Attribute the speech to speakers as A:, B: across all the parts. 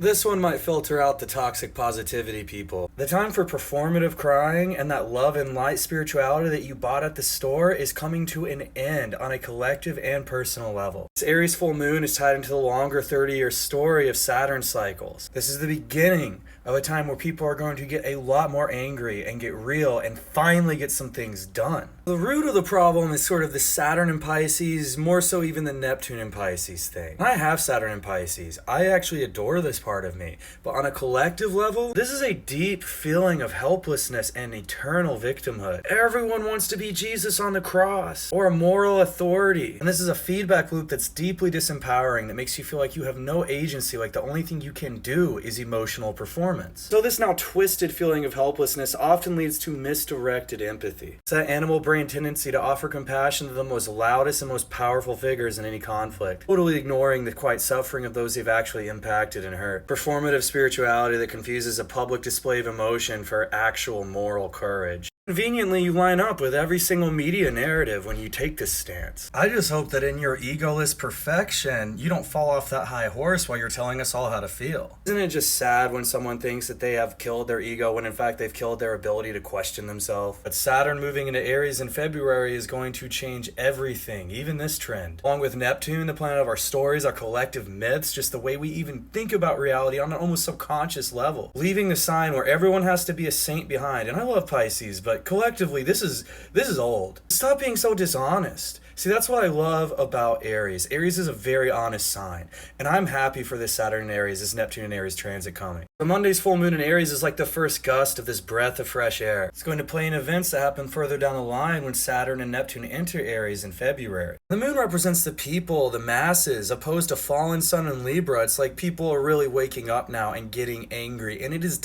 A: This one might filter out the toxic positivity people. The time for performative crying and that love and light spirituality that you bought at the store is coming to an end on a collective and personal level. This Aries full moon is tied into the longer 30-year story of Saturn cycles. This is the beginning of a time where people are going to get a lot more angry and get real and finally get some things done. The root of the problem is sort of the Saturn in Pisces, more so even the Neptune in Pisces thing. I have Saturn in Pisces. I actually adore this part of me. But on a collective level, this is a deep feeling of helplessness and eternal victimhood. Everyone wants to be Jesus on the cross or a moral authority. And this is a feedback loop that's deeply disempowering that makes you feel like you have no agency, like the only thing you can do is emotional performance. So this now twisted feeling of helplessness often leads to misdirected empathy. It's that animal brain tendency to offer compassion to the most loudest and most powerful figures in any conflict, totally ignoring the quiet suffering of those they've actually impacted and hurt. Performative spirituality that confuses a public display of emotion for actual moral courage. Conveniently, you line up with every single media narrative when you take this stance. I just hope that in your egoless perfection, you don't fall off that high horse while you're telling us all how to feel. Isn't it just sad when someone thinks that they have killed their ego when in fact they've killed their ability to question themselves? But Saturn moving into Aries in February is going to change everything, even this trend. Along with Neptune, the planet of our stories, our collective myths, just the way we even think about reality on an almost subconscious level. Leaving the sign where everyone has to be a saint behind. And I love Pisces, but collectively, this is old. Stop being so dishonest. See, that's what I love about Aries. Aries is a very honest sign, and I'm happy for this Saturn in Aries, this Neptune in Aries transit coming. The Monday's full moon in Aries is like the first gust of this breath of fresh air. It's going to play in events that happen further down the line when Saturn and Neptune enter Aries in February. The moon represents the people, the masses, opposed to fallen sun in Libra. It's like people are really waking up now and getting angry, and it is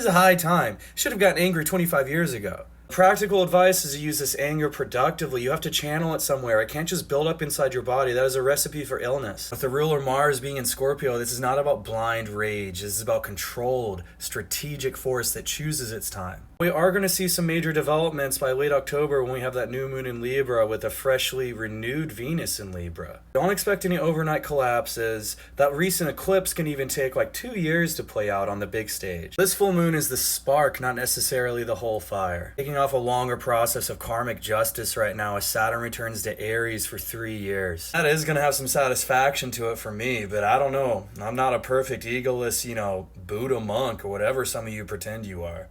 A: a high time. Should have gotten angry 25 years ago. Practical advice is to use this anger productively. You have to channel it somewhere. It can't just build up inside your body. That is a recipe for illness. With the ruler Mars being in Scorpio, this is not about blind rage. This is about controlled, strategic force that chooses its time. We are going to see some major developments by late October when we have that new moon in Libra with a freshly renewed Venus in Libra. Don't expect any overnight collapses. That recent eclipse can even take like 2 years to play out on the big stage. This full moon is the spark, not necessarily the whole fire. Taking off a longer process of karmic justice right now as Saturn returns to Aries for 3 years. That is going to have some satisfaction to it for me, but I don't know. I'm not a perfect egoless, Buddha monk or whatever some of you pretend you are.